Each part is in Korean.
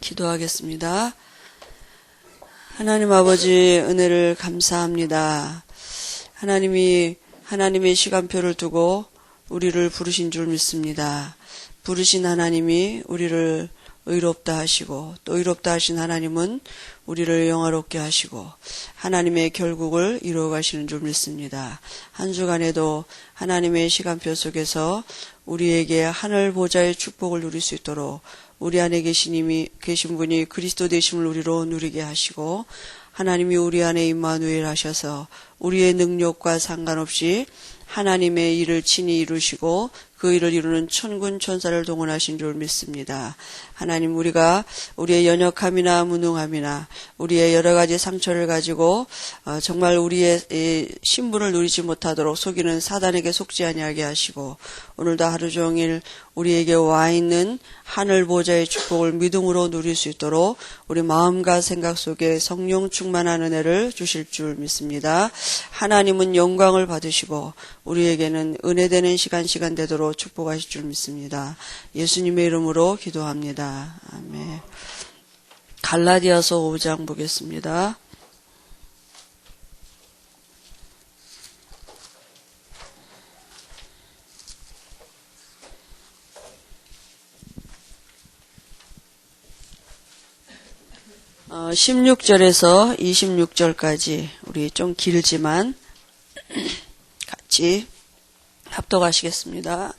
기도하겠습니다. 하나님 아버지 은혜를 감사합니다. 하나님이 하나님의 시간표를 두고 우리를 부르신 줄 믿습니다. 부르신 하나님이 우리를 의롭다 하시고 또 의롭다 하신 하나님은 우리를 영화롭게 하시고 하나님의 결국을 이루어 가시는 줄 믿습니다. 한 주간에도 하나님의 시간표 속에서 우리에게 하늘 보좌의 축복을 누릴 수 있도록 우리 안에 계신 분이 그리스도 되심을 우리로 누리게 하시고 하나님이 우리 안에 임마누엘 하셔서 우리의 능력과 상관없이 하나님의 일을 친히 이루시고 그 일을 이루는 천군 천사를 동원하신 줄 믿습니다. 하나님, 우리가 우리의 연약함이나 무능함이나 우리의 여러 가지 상처를 가지고 정말 우리의 신분을 누리지 못하도록 속이는 사단에게 속지 아니하게 하시고 오늘도 하루 종일 우리에게 와 있는 하늘 보좌의 축복을 믿음으로 누릴 수 있도록 우리 마음과 생각 속에 성령 충만한 은혜를 주실 줄 믿습니다. 하나님은 영광을 받으시고 우리에게는 은혜되는 시간 되도록 축복하실 줄 믿습니다. 예수님의 이름으로 기도합니다. 아멘. 갈라디아서 5장 보겠습니다. 어, 16절에서 26절까지 우리 좀 길지만 같이 합독하시겠습니다.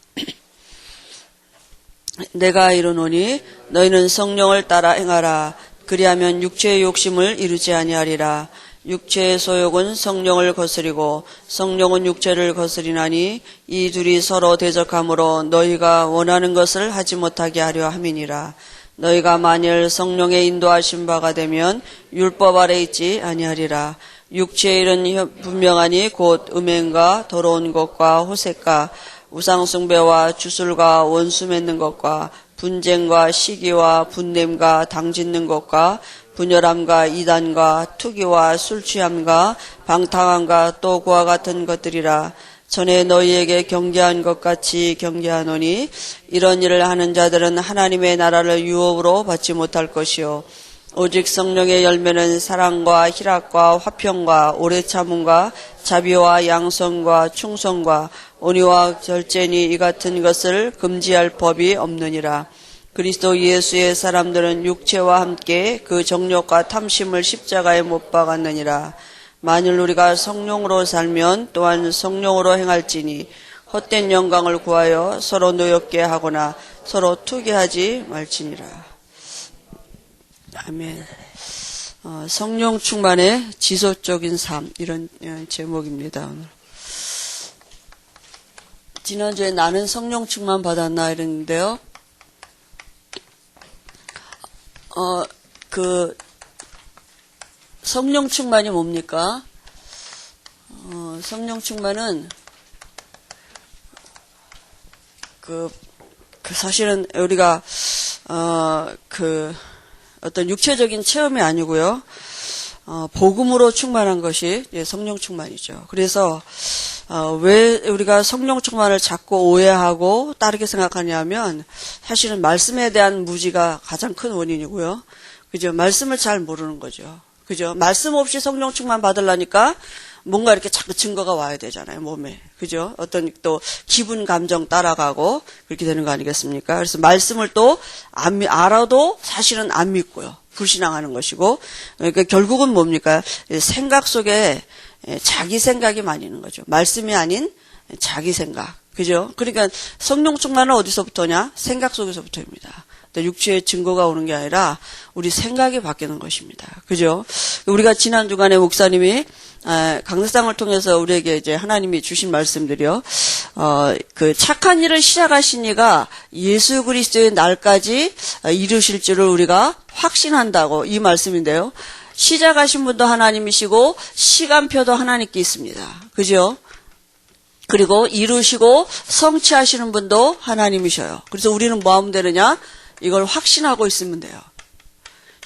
내가 이르노니 너희는 성령을 따라 행하라. 그리하면 육체의 욕심을 이루지 아니하리라. 육체의 소욕은 성령을 거스리고 성령은 육체를 거스리나니 이 둘이 서로 대적함으로 너희가 원하는 것을 하지 못하게 하려 함이니라. 너희가 만일 성령의 인도하신 바가 되면 율법 아래 있지 아니하리라. 육체의 일은 분명하니 곧 음행과 더러운 것과 호색과 우상숭배와 주술과 원수 맺는 것과 분쟁과 시기와 분냄과 당짓는 것과 분열함과 이단과 투기와 술취함과 방탕함과 또 그와 같은 것들이라. 전에 너희에게 경계한 것 같이 경계하노니 이런 일을 하는 자들은 하나님의 나라를 유업으로 받지 못할 것이요 오직 성령의 열매는 사랑과 희락과 화평과 오래 참음과 자비와 양선과 충성과 온유와 절제니 이 같은 것을 금지할 법이 없느니라. 그리스도 예수의 사람들은 육체와 함께 그 정욕과 탐심을 십자가에 못 박았느니라. 만일 우리가 성령으로 살면 또한 성령으로 행할지니 헛된 영광을 구하여 서로 노엽게 하거나 서로 투기하지 말지니라. 아멘. 성령 충만의 지속적인 삶, 이런 제목입니다. 오늘. 지난주에 나는 성령 충만 받았나 이랬는데요. 성령 충만이 뭡니까? 성령 충만은 사실은 우리가 어떤 육체적인 체험이 아니고요. 복음으로 충만한 것이 성령 충만이죠. 그래서 왜 우리가 성령 충만을 자꾸 오해하고 다르게 생각하냐면 사실은 말씀에 대한 무지가 가장 큰 원인이고요. 그죠? 말씀을 잘 모르는 거죠. 그죠? 말씀 없이 성령 충만 받으려니까 뭔가 이렇게 자꾸 증거가 와야 되잖아요, 몸에. 그죠? 어떤 또 기분, 감정 따라가고 그렇게 되는 거 아니겠습니까? 그래서 말씀을 또 알아도 사실은 안 믿고요. 불신앙하는 것이고. 그러니까 결국은 뭡니까? 생각 속에 자기 생각이 많이 있는 거죠. 말씀이 아닌 자기 생각. 그죠? 그러니까 성령 충만은 어디서부터냐? 생각 속에서부터입니다. 육체의 증거가 오는 게 아니라 우리 생각이 바뀌는 것입니다. 그죠? 우리가 지난 주간에 목사님이 강대상을 통해서 우리에게 이제 하나님이 주신 말씀들이요. 그 착한 일을 시작하신 이가 예수 그리스도의 날까지 이루실 줄을 우리가 확신한다고 이 말씀인데요. 시작하신 분도 하나님이시고 시간표도 하나님께 있습니다. 그죠? 그리고 이루시고 성취하시는 분도 하나님이셔요. 그래서 우리는 뭐 하면 되느냐? 이걸 확신하고 있으면 돼요.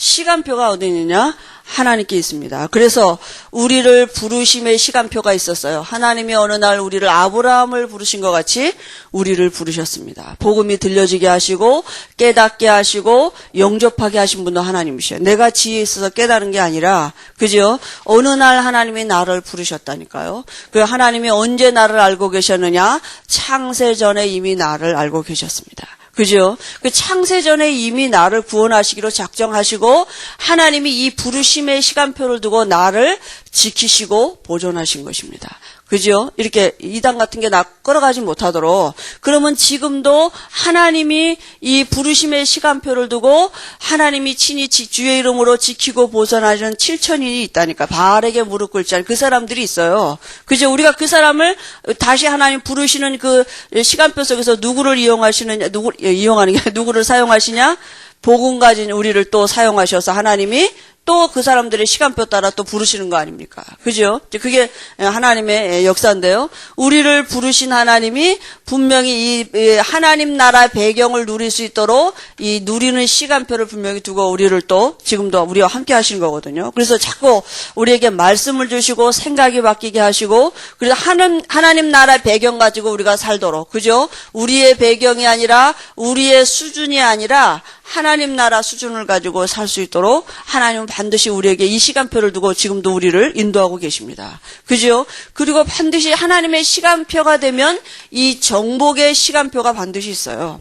시간표가 어디 있느냐? 하나님께 있습니다. 그래서 우리를 부르심의 시간표가 있었어요. 하나님이 어느 날 우리를 아브라함을 부르신 것 같이 우리를 부르셨습니다. 복음이 들려지게 하시고 깨닫게 하시고 영접하게 하신 분도 하나님이셔요. 내가 지혜에 있어서 깨달은 게 아니라, 그죠? 어느 날 하나님이 나를 부르셨다니까요. 그 하나님이 언제 나를 알고 계셨느냐? 창세전에 이미 나를 알고 계셨습니다. 그죠? 그 창세전에 이미 나를 구원하시기로 작정하시고 하나님이 이 부르심의 시간표를 두고 나를 지키시고 보존하신 것입니다. 그죠? 이렇게 이단 같은 게 나 끌어가지 못하도록. 그러면 지금도 하나님이 이 부르심의 시간표를 두고 하나님이 친히 주의 이름으로 지키고 보존하시는 7천인이 있다니까. 바알에게 무릎 꿇지 않은 그 사람들이 있어요. 그죠? 우리가 그 사람을 다시 하나님 부르시는 그 시간표 속에서 누구를 이용하시느냐, 이용하는 게 누구를 사용하시냐? 복음 가진 우리를 또 사용하셔서 하나님이 또 그 사람들의 시간표 따라 또 부르시는 거 아닙니까? 그죠? 그게 하나님의 역사인데요. 우리를 부르신 하나님이 분명히 이 하나님 나라 배경을 누릴 수 있도록 이 누리는 시간표를 분명히 두고 우리를 또 지금도 우리와 함께 하시는 거거든요. 그래서 자꾸 우리에게 말씀을 주시고 생각이 바뀌게 하시고, 그래서 하나님 나라 배경 가지고 우리가 살도록, 그죠? 우리의 배경이 아니라 우리의 수준이 아니라 하나님 나라 수준을 가지고 살 수 있도록 하나님은 반드시 우리에게 이 시간표를 두고 지금도 우리를 인도하고 계십니다. 그죠? 그리고 반드시 하나님의 시간표가 되면 이 정복의 시간표가 반드시 있어요.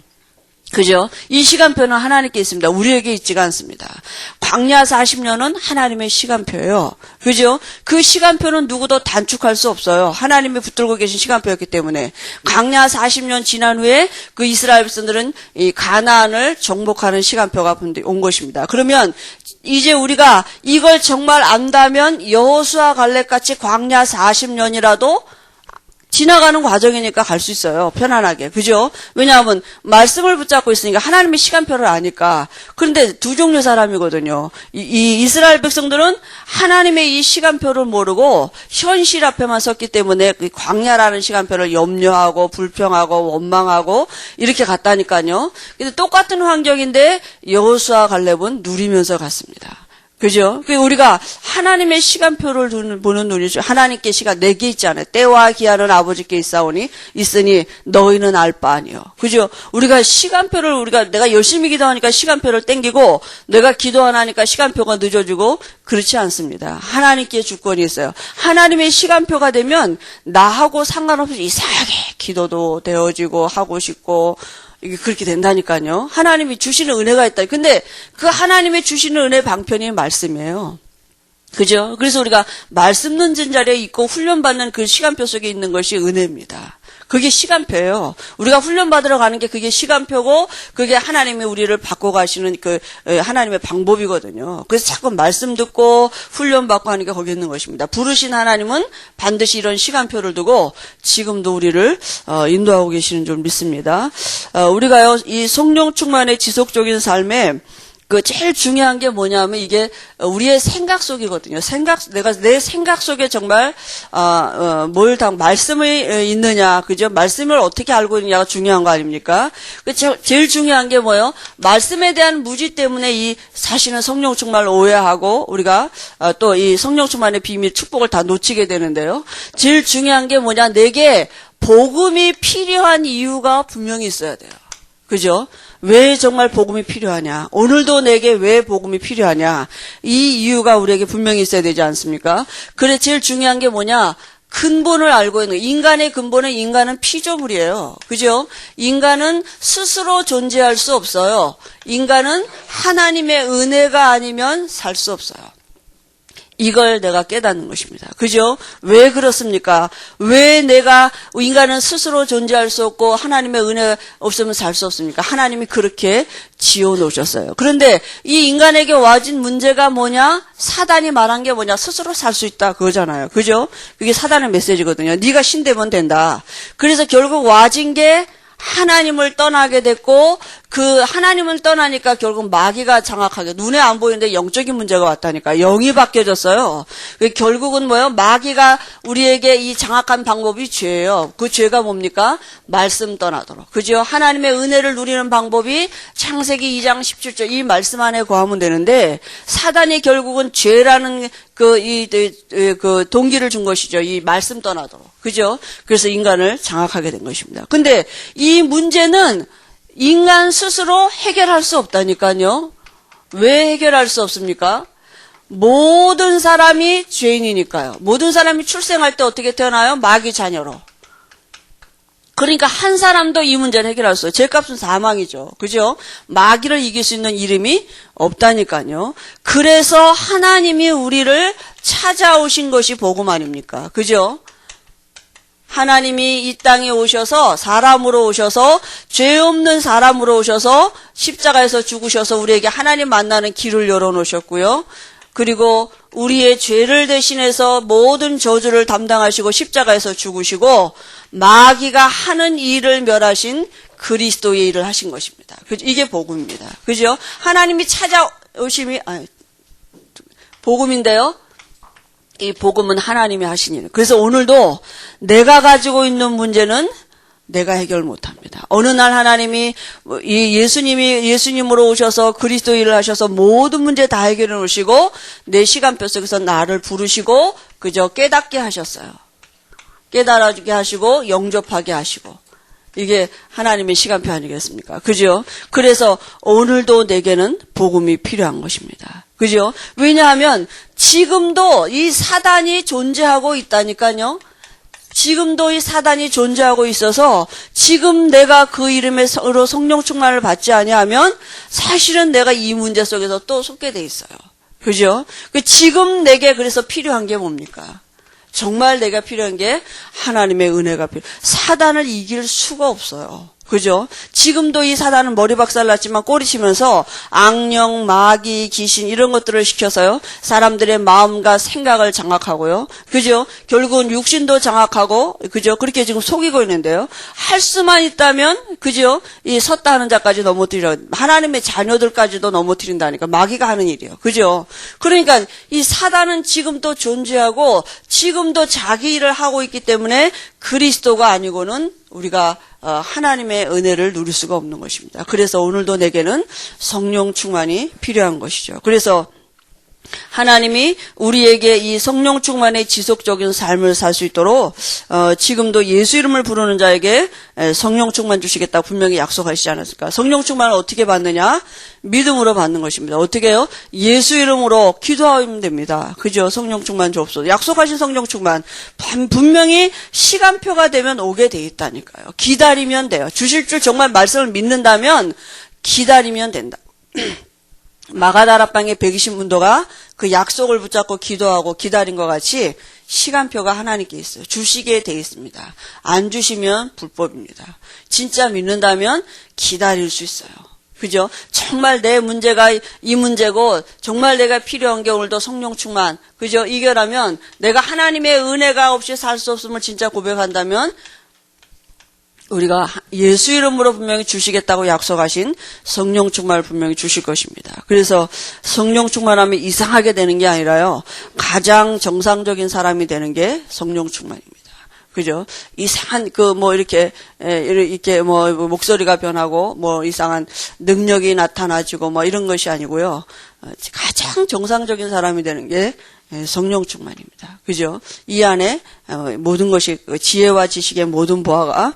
그죠? 이 시간표는 하나님께 있습니다. 우리에게 있지가 않습니다. 광야 40년은 하나님의 시간표예요. 그죠? 그 시간표는 누구도 단축할 수 없어요. 하나님이 붙들고 계신 시간표였기 때문에. 광야 40년 지난 후에 그 이스라엘 백성들은 이 가나안을 정복하는 시간표가 온 것입니다. 그러면 이제 우리가 이걸 정말 안다면 여호수아 갈렙같이 광야 40년이라도 지나가는 과정이니까 갈 수 있어요. 편안하게. 그죠? 왜냐하면 말씀을 붙잡고 있으니까 하나님의 시간표를 아니까. 그런데 두 종류 사람이거든요. 이 이스라엘 백성들은 하나님의 이 시간표를 모르고 현실 앞에만 섰기 때문에 그 광야라는 시간표를 염려하고 불평하고 원망하고 이렇게 갔다니까요. 근데 똑같은 환경인데 여호수아 갈렙은 누리면서 갔습니다. 그죠? 우리가 하나님의 시간표를 보는 눈이죠. 하나님께 시간 내게 있잖아요. 때와 기한은 아버지께 있으니 너희는 알 바 아니요. 그죠? 우리가 시간표를 내가 열심히 기도하니까 시간표를 땡기고 내가 기도 안 하니까 시간표가 늦어지고 그렇지 않습니다. 하나님께 주권이 있어요. 하나님의 시간표가 되면 나하고 상관없이 이상하게 기도도 되어지고 하고 싶고 이게 그렇게 된다니까요. 하나님이 주시는 은혜가 있다. 근데 그 하나님의 주시는 은혜 방편이 말씀이에요. 그죠? 그래서 우리가 말씀 듣는 자리에 있고 훈련받는 그 시간표 속에 있는 것이 은혜입니다. 그게 시간표예요. 우리가 훈련받으러 가는 게 그게 시간표고 그게 하나님이 우리를 바꿔가시는 그 하나님의 방법이거든요. 그래서 자꾸 말씀 듣고 훈련받고 하는 게 거기 있는 것입니다. 부르신 하나님은 반드시 이런 시간표를 두고 지금도 우리를 인도하고 계시는 줄 믿습니다. 우리가요 이 성령 충만의 지속적인 삶에 그 제일 중요한 게 뭐냐면 이게 우리의 생각 속이거든요. 내가 내 생각 속에 정말 말씀이 있느냐, 그죠? 말씀을 어떻게 알고 있느냐가 중요한 거 아닙니까? 제일 중요한 게 뭐예요? 말씀에 대한 무지 때문에 이 사실은 성령 충만을 오해하고 우리가 또 이 성령 충만의 비밀, 축복을 다 놓치게 되는데요. 제일 중요한 게 뭐냐? 내게 복음이 필요한 이유가 분명히 있어야 돼요. 그죠? 왜 정말 복음이 필요하냐? 오늘도 내게 왜 복음이 필요하냐? 이 이유가 우리에게 분명히 있어야 되지 않습니까? 그래 제일 중요한 게 뭐냐? 근본을 알고 있는 거예요. 인간의 근본은 인간은 피조물이에요. 그죠? 인간은 스스로 존재할 수 없어요. 인간은 하나님의 은혜가 아니면 살 수 없어요. 이걸 내가 깨닫는 것입니다. 그죠? 왜 그렇습니까? 왜 인간은 스스로 존재할 수 없고 하나님의 은혜 없으면 살 수 없습니까? 하나님이 그렇게 지어 놓으셨어요. 그런데 이 인간에게 와진 문제가 뭐냐? 사단이 말한 게 뭐냐? 스스로 살 수 있다. 그거잖아요. 그죠? 그게 사단의 메시지거든요. 네가 신되면 된다. 그래서 결국 와진 게 하나님을 떠나게 됐고 그 하나님을 떠나니까 결국 마귀가 장악하게 눈에 안 보이는데 영적인 문제가 왔다니까. 영이 바뀌어졌어요. 결국은 뭐예요? 마귀가 우리에게 이 장악한 방법이 죄예요. 그 죄가 뭡니까? 말씀 떠나도록. 그죠? 하나님의 은혜를 누리는 방법이 창세기 2장 17절 이 말씀 안에 거하면 되는데 사단이 결국은 죄라는 그 동기를 준 것이죠. 이 말씀 떠나도록. 그죠? 그래서 인간을 장악하게 된 것입니다. 근데 이 문제는 인간 스스로 해결할 수 없다니까요. 왜 해결할 수 없습니까? 모든 사람이 죄인이니까요. 모든 사람이 출생할 때 어떻게 태어나요? 마귀 자녀로. 그러니까 한 사람도 이 문제를 해결할 수 없어요. 죄값은 사망이죠. 그죠? 마귀를 이길 수 있는 이름이 없다니까요. 그래서 하나님이 우리를 찾아오신 것이 복음 아닙니까? 그죠? 하나님이 이 땅에 오셔서 사람으로 오셔서 죄 없는 사람으로 오셔서 십자가에서 죽으셔서 우리에게 하나님 만나는 길을 열어놓으셨고요. 그리고 우리의 죄를 대신해서 모든 저주를 담당하시고 십자가에서 죽으시고 마귀가 하는 일을 멸하신 그리스도의 일을 하신 것입니다. 이게 복음입니다. 그죠? 하나님이 찾아오심이 복음인데요. 이 복음은 하나님이 하신 일. 그래서 오늘도 내가 가지고 있는 문제는 내가 해결 못합니다. 어느 날 하나님이 예수님으로 오셔서 그리스도 일을 하셔서 모든 문제 다 해결해 놓으시고 내 시간표 속에서 나를 부르시고 그저 깨닫게 하셨어요. 깨달아지게 하시고 영접하게 하시고 이게 하나님의 시간표 아니겠습니까? 그죠? 그래서 오늘도 내게는 복음이 필요한 것입니다. 그죠? 왜냐하면 지금도 이 사단이 존재하고 있다니까요. 지금도 이 사단이 존재하고 있어서 지금 내가 그 이름으로 성령 충만을 받지 아니하면 사실은 내가 이 문제 속에서 또 속게 돼 있어요. 그죠? 지금 내게 그래서 필요한 게 뭡니까? 정말 내가 필요한 게 하나님의 은혜가 사단을 이길 수가 없어요. 그죠? 지금도 이 사단은 머리 박살났지만 꼬리치면서 악령, 마귀, 귀신 이런 것들을 시켜서요. 사람들의 마음과 생각을 장악하고요. 그죠? 결국은 육신도 장악하고 그죠? 그렇게 지금 속이고 있는데요. 할 수만 있다면 그죠? 이 섰다 하는 자까지 넘어뜨리려 하나님의 자녀들까지도 넘어뜨린다니까 마귀가 하는 일이에요. 그죠? 그러니까 이 사단은 지금도 존재하고 지금도 자기 일을 하고 있기 때문에 그리스도가 아니고는 우리가 하나님의 은혜를 누릴 수가 없는 것입니다. 그래서 오늘도 내게는 성령 충만이 필요한 것이죠. 그래서 하나님이 우리에게 이 성령 충만의 지속적인 삶을 살 수 있도록 지금도 예수 이름을 부르는 자에게 성령 충만 주시겠다 분명히 약속하시지 않았을까? 성령 충만을 어떻게 받느냐? 믿음으로 받는 것입니다. 어떻게 해요? 예수 이름으로 기도하면 됩니다. 그죠? 성령 충만 주옵소서. 약속하신 성령 충만 분명히 시간표가 되면 오게 돼 있다니까요. 기다리면 돼요. 주실 줄 정말 말씀을 믿는다면 기다리면 된다. 마가다락방의 120문도가 그 약속을 붙잡고 기도하고 기다린 것 같이 시간표가 하나님께 있어요. 주시게 돼 있습니다. 안 주시면 불법입니다. 진짜 믿는다면 기다릴 수 있어요. 그죠? 정말 내 문제가 이 문제고 정말 내가 필요한 게 오늘도 성령 충만 그죠? 이겨라면 내가 하나님의 은혜가 없이 살 수 없음을 진짜 고백한다면 우리가 예수 이름으로 분명히 주시겠다고 약속하신 성령 충만을 분명히 주실 것입니다. 그래서 성령 충만하면 이상하게 되는 게 아니라요. 가장 정상적인 사람이 되는 게 성령 충만입니다. 그죠? 이상한 이렇게 목소리가 변하고 이상한 능력이 나타나지고 이런 것이 아니고요. 가장 정상적인 사람이 되는 게 성령 충만입니다. 그죠? 이 안에 모든 것이 지혜와 지식의 모든 보화가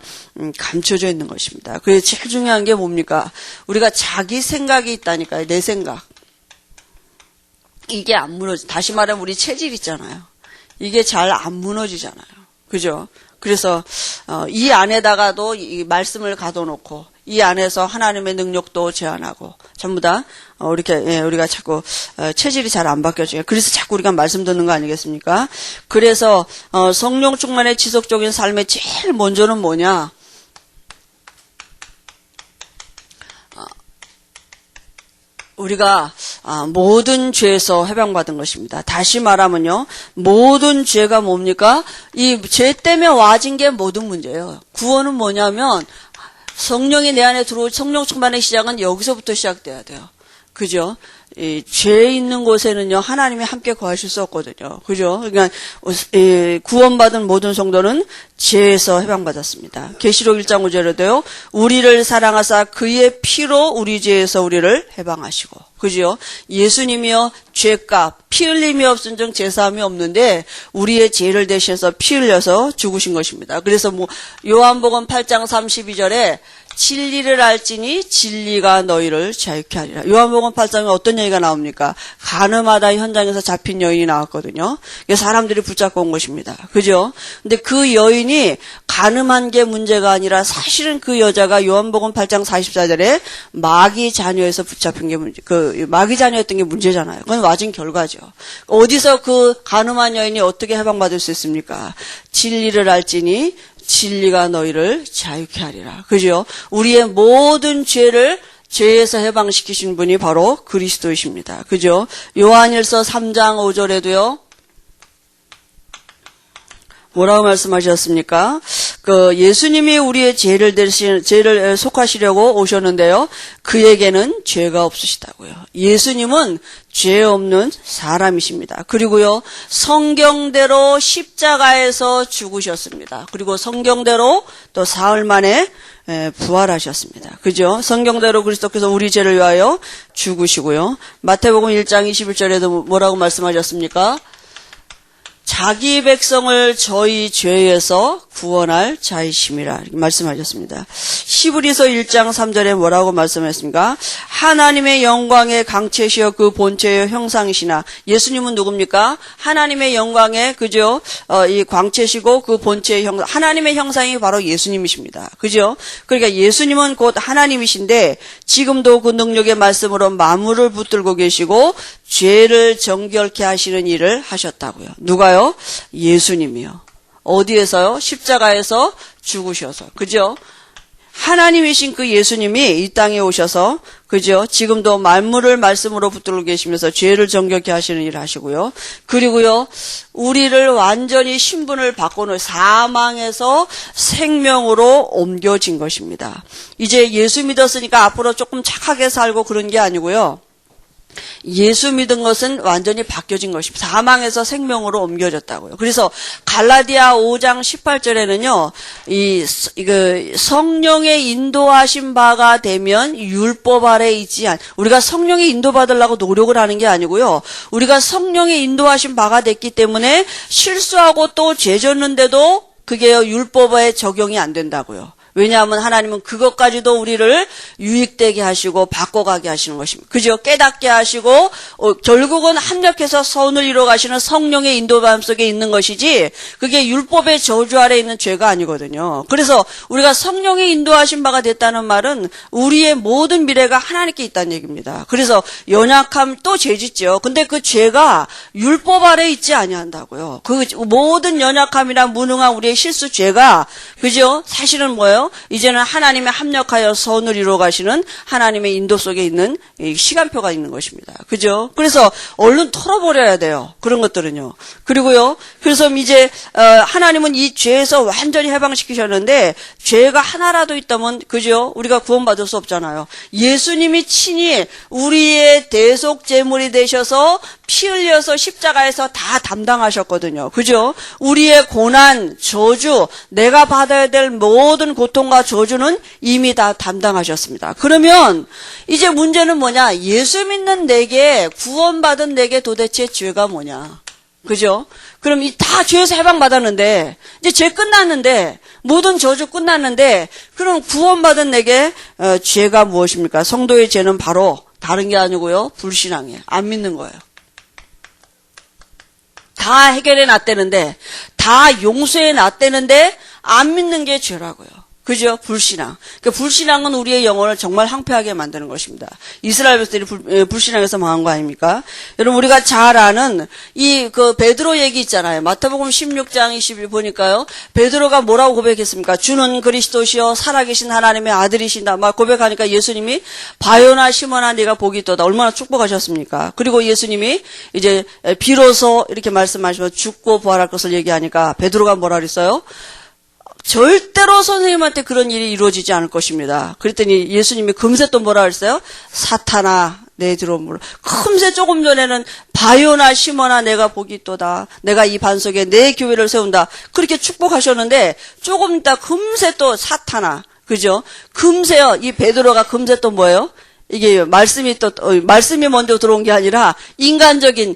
감춰져 있는 것입니다. 그래서 제일 중요한 게 뭡니까? 우리가 자기 생각이 있다니까요. 내 생각. 이게 안 무너지. 다시 말하면 우리 체질 있잖아요. 이게 잘 안 무너지잖아요. 그죠? 그래서 이 안에다가도 이 말씀을 가둬놓고 이 안에서 하나님의 능력도 제한하고 전부 다 우리가 자꾸 체질이 잘 안 바뀌어져요. 그래서 자꾸 우리가 말씀 듣는 거 아니겠습니까? 그래서 성령 충만의 지속적인 삶의 제일 먼저는 뭐냐? 우리가 모든 죄에서 해방받은 것입니다. 다시 말하면요. 모든 죄가 뭡니까? 이 죄 때문에 와진 게 모든 문제예요. 구원은 뭐냐면 성령이 내 안에 들어올 성령 충만의 시작은 여기서부터 시작돼야 돼요. 그죠? 죄 있는 곳에는요, 하나님이 함께 거하실 수 없거든요. 그죠? 그러니까, 구원받은 모든 성도는 죄에서 해방받았습니다. 계시록 1장 5절에도요, 우리를 사랑하사 그의 피로 우리 죄에서 우리를 해방하시고. 그죠? 예수님이요, 죄값, 피 흘림이 없은즉 제사함이 없는데, 우리의 죄를 대신해서 피 흘려서 죽으신 것입니다. 그래서 요한복음 8장 32절에, 진리를 알지니 진리가 너희를 자유케 하리라. 요한복음 8장에 어떤 얘기가 나옵니까? 가늠하다 현장에서 잡힌 여인이 나왔거든요. 사람들이 붙잡고 온 것입니다. 그죠? 근데 그 여인이 가늠한 게 문제가 아니라 사실은 그 여자가 요한복음 8장 44절에 마귀 자녀에서 붙잡힌 게 마귀 자녀였던 게 문제잖아요. 그건 맞은 결과죠. 어디서 그 가늠한 여인이 어떻게 해방받을 수 있습니까? 진리를 알지니 진리가 너희를 자유케 하리라. 그죠? 우리의 모든 죄에서 해방시키신 분이 바로 그리스도이십니다. 그죠? 요한일서 3장 5절에도요. 뭐라고 말씀하셨습니까? 예수님이 우리의 죄를 속하시려고 오셨는데요. 그에게는 죄가 없으시다고요. 예수님은 죄 없는 사람이십니다. 그리고요, 성경대로 십자가에서 죽으셨습니다. 그리고 성경대로 또 사흘 만에 부활하셨습니다. 그죠? 성경대로 그리스도께서 우리 죄를 위하여 죽으시고요. 마태복음 1장 21절에도 뭐라고 말씀하셨습니까? 자기 백성을 저희 죄에서 구원할 자이심이라 이렇게 말씀하셨습니다. 히브리서 1장 3절에 뭐라고 말씀하셨습니까? 하나님의 영광의 강체시여 그 본체의 형상이시나. 예수님은 누굽니까? 하나님의 영광의 그죠? 이 광체시고 그 본체의 형상, 하나님의 형상이 바로 예수님이십니다. 그죠? 그러니까 예수님은 곧 하나님이신데 지금도 그 능력의 말씀으로 만물을 붙들고 계시고 죄를 정결케 하시는 일을 하셨다고요. 누가요? 예수님이요. 어디에서요? 십자가에서 죽으셔서. 그죠? 하나님이신 그 예수님이 이 땅에 오셔서 그죠? 지금도 만물을 말씀으로 붙들고 계시면서 죄를 정결케 하시는 일을 하시고요. 그리고요, 우리를 완전히 신분을 바꿔놓은 사망에서 생명으로 옮겨진 것입니다. 이제 예수 믿었으니까 앞으로 조금 착하게 살고 그런 게 아니고요. 예수 믿은 것은 완전히 바뀌어진 것입니다. 사망에서 생명으로 옮겨졌다고요. 그래서 갈라디아 5장 18절에는요, 성령의 인도하신 바가 되면 율법 아래 있지 우리가 성령의 인도받으려고 노력을 하는 게 아니고요. 우리가 성령의 인도하신 바가 됐기 때문에 실수하고 또 죄 졌는데도 그게 율법에 적용이 안 된다고요. 왜냐하면 하나님은 그것까지도 우리를 유익되게 하시고 바꿔가게 하시는 것입니다. 그죠? 깨닫게 하시고 결국은 합력해서 선을 이루어 가시는 성령의 인도감 속에 있는 것이지 그게 율법의 저주 아래 있는 죄가 아니거든요. 그래서 우리가 성령의 인도하신 바가 됐다는 말은 우리의 모든 미래가 하나님께 있다는 얘기입니다. 그래서 연약함 또 죄짓죠. 근데 그 죄가 율법 아래 있지 아니한다고요. 그 모든 연약함이나 무능한 우리의 실수 죄가 그죠? 사실은 뭐예요? 이제는 하나님의 합력하여 선을 이루어 가시는 하나님의 인도 속에 있는 시간표가 있는 것입니다. 그죠? 그래서 얼른 털어버려야 돼요. 그런 것들은요. 그리고요. 그래서 이제 하나님은 이 죄에서 완전히 해방시키셨는데 죄가 하나라도 있다면 그죠? 우리가 구원받을 수 없잖아요. 예수님이 친히 우리의 대속 제물이 되셔서 피 흘려서 십자가에서 다 담당하셨거든요. 그죠? 우리의 고난, 저주, 내가 받아야 될 모든 고통과 저주는 이미 다 담당하셨습니다. 그러면 이제 문제는 뭐냐? 예수 믿는 내게, 구원받은 내게 도대체 죄가 뭐냐? 그죠? 그럼 다 죄에서 해방받았는데, 이제 죄 끝났는데, 모든 저주 끝났는데, 그럼 구원받은 내게 죄가 무엇입니까? 성도의 죄는 바로 다른 게 아니고요. 불신앙이에요. 안 믿는 거예요. 다 해결해 놨다는데, 다 용서해 놨다는데, 안 믿는 게 죄라고요. 그죠? 불신앙. 그 불신앙은 우리의 영혼을 정말 황폐하게 만드는 것입니다. 이스라엘 백성들이 불신앙에서 망한 거 아닙니까? 여러분, 우리가 잘 아는 베드로 얘기 있잖아요. 마태복음 16장 20일 보니까요. 베드로가 뭐라고 고백했습니까? 주는 그리스도시요 살아계신 하나님의 아들이신다. 막 고백하니까 예수님이 바요나 시몬아 네가 복이 있도다. 얼마나 축복하셨습니까? 그리고 예수님이 이제 비로소 이렇게 말씀하시면서 죽고 부활할 것을 얘기하니까 베드로가 뭐라 그랬어요? 절대로 선생님한테 그런 일이 이루어지지 않을 것입니다. 그랬더니 예수님이 금세 또 뭐라 그랬어요? 사탄아 내 뒤로 물러. 금세 조금 전에는 바요나 시모나 내가 복이 있도다. 내가 이 반석에 내 교회를 세운다. 그렇게 축복하셨는데 조금 있다 금세 또 사탄아. 그죠? 금세요. 이 베드로가 금세 또 뭐예요? 이게 말씀이 말씀이 먼저 들어온 게 아니라 인간적인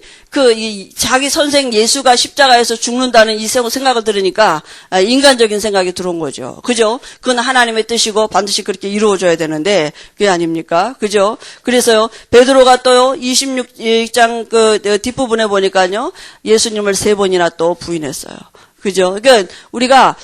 자기 선생 예수가 십자가에서 죽는다는 이 생각을 들으니까 인간적인 생각이 들어온 거죠. 그죠? 그건 하나님의 뜻이고 반드시 그렇게 이루어져야 되는데 그게 아닙니까? 그죠? 그래서요, 베드로가 또요, 26장 뒷부분에 보니까요, 예수님을 3번이나 또 부인했어요. 그죠? 그러니까 우리가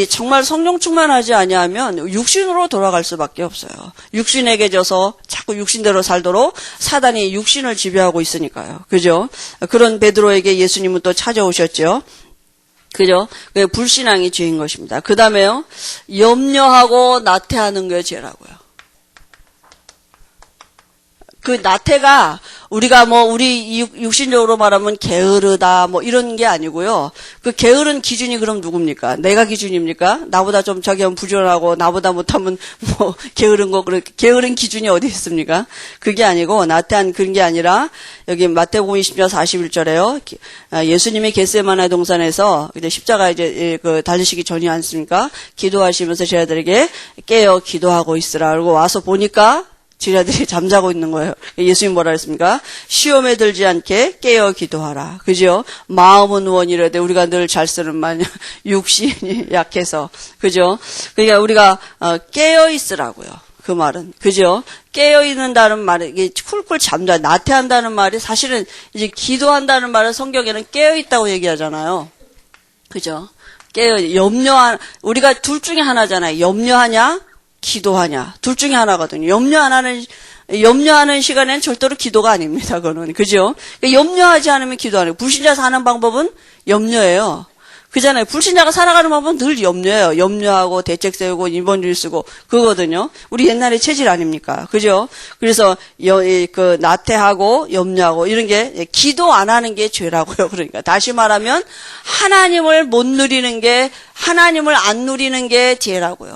정말 성령 충만하지 아니하면 육신으로 돌아갈 수밖에 없어요. 육신에게 져서 자꾸 육신대로 살도록 사단이 육신을 지배하고 있으니까요. 그죠? 그런 베드로에게 예수님은 또 찾아오셨죠. 그죠? 불신앙이 죄인 것입니다. 그 다음에요, 염려하고 나태하는 게 죄라고요. 그 나태가 우리가 우리 육신적으로 말하면 게으르다 이런 게 아니고요. 그 게으른 기준이 그럼 누굽니까? 내가 기준입니까? 나보다 좀 하면 부지런하고 나보다 못하면 게으른 거 게으른 기준이 어디 있습니까? 그게 아니고 나태한 그런 게 아니라 여기 마태복음 20장 41절에요. 예수님이 겟세마네 동산에서 이제 십자가 이제 달리시기 전이 않습니까? 기도하시면서 제자들에게 깨어 기도하고 있으라. 그리고 와서 보니까 제자들이 잠자고 있는 거예요. 예수님 뭐라 했습니까? 시험에 들지 않게 깨어 기도하라. 그죠? 마음은 원이라되 우리가 늘 잘 쓰는 말, 육신이 약해서. 그죠? 그러니까 우리가 깨어 있으라고요. 그 말은. 그죠? 깨어 있는다는 말이, 이게 쿨쿨 잠자, 나태한다는 말이 사실은 이제 기도한다는 말은 성경에는 깨어 있다고 얘기하잖아요. 그죠? 우리가 둘 중에 하나잖아요. 염려하냐? 기도하냐. 둘 중에 하나거든요. 염려하는 시간에는 절대로 기도가 아닙니다. 그거는. 그죠? 염려하지 않으면 기도 안 해요. 불신자 사는 방법은 염려예요. 그잖아요. 불신자가 살아가는 방법은 늘 염려예요. 염려하고 대책 세우고 인본주의 쓰고 그거거든요. 우리 옛날의 체질 아닙니까? 그죠? 그래서 나태하고 염려하고 이런 게 기도 안 하는 게 죄라고요. 그러니까 다시 말하면 하나님을 못 누리는 게 하나님을 안 누리는 게 죄라고요.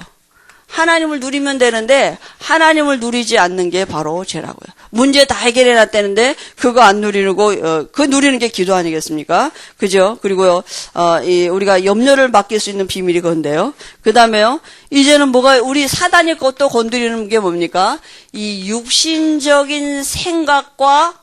하나님을 누리면 되는데 하나님을 누리지 않는 게 바로 죄라고요. 문제 다 해결해 놨다는데 그거 안 누리고 그 누리는 게 기도 아니겠습니까? 그죠? 그리고요, 우리가 염려를 맡길 수 있는 비밀이 그건데요. 그 다음에요, 이제는 우리 사단이 것도 건드리는 게 뭡니까? 이 육신적인 생각과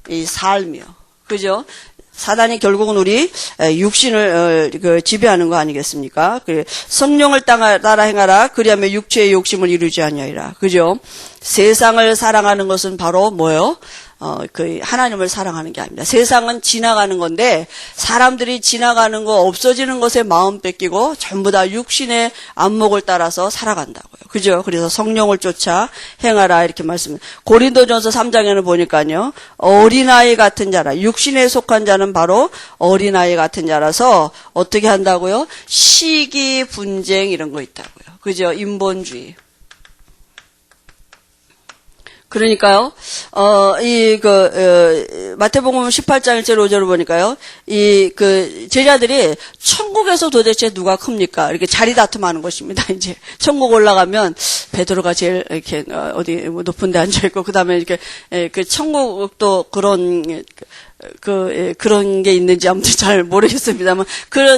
이 삶이요. 그죠? 사단이 결국은 우리 육신을 지배하는 거 아니겠습니까? 성령을 따라 행하라. 그리하면 육체의 욕심을 이루지 아니하리라. 그죠? 세상을 사랑하는 것은 바로 하나님을 사랑하는 게 아닙니다. 세상은 지나가는 건데 사람들이 지나가는 거 없어지는 것에 마음 뺏기고 전부 다 육신의 안목을 따라서 살아간다고요. 그죠? 그래서 성령을 쫓아 행하라 이렇게 말씀합니다. 고린도전서 3장에는 보니까요. 어린아이 같은 자라. 육신에 속한 자는 바로 어린아이 같은 자라서 어떻게 한다고요? 시기, 분쟁 이런 거 있다고요. 그죠? 인본주의. 그러니까요, 마태복음 18장 1절 5절을 보니까요, 제자들이 천국에서 도대체 누가 큽니까? 이렇게 자리 다툼하는 것입니다, 이제. 천국 올라가면, 베드로가 제일 이렇게, 어디 높은 데 앉아있고, 그 다음에 이렇게, 천국도 그런 게 있는지 아무튼 잘 모르겠습니다만,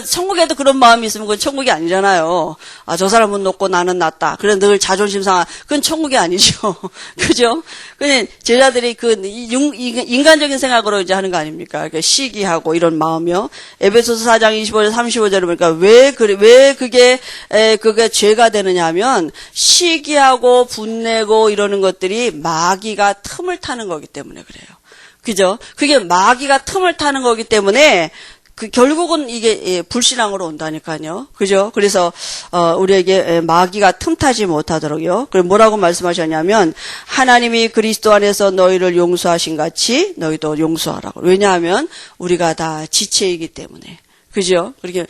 천국에도 그런 마음이 있으면 그건 천국이 아니잖아요. 저 사람은 높고 나는 낮다. 그래, 늘 자존심 상하. 그건 천국이 아니죠. 그죠? 그냥 제자들이 인간적인 생각으로 이제 하는 거 아닙니까? 시기하고 이런 마음이요. 에베소서 4장 25절, 35절을 보니까 왜 그게 죄가 되느냐 하면, 시기하고 분내고 이러는 것들이 마귀가 틈을 타는 거기 때문에 그래요. 그죠? 그게 마귀가 틈을 타는 거기 때문에 결국은 이게 불신앙으로 온다니까요. 그죠? 그래서 우리에게 마귀가 틈타지 못하도록요. 그럼 뭐라고 말씀하셨냐면 하나님이 그리스도 안에서 너희를 용서하신 같이 너희도 용서하라고. 왜냐하면 우리가 다 지체이기 때문에. 그죠? 그렇게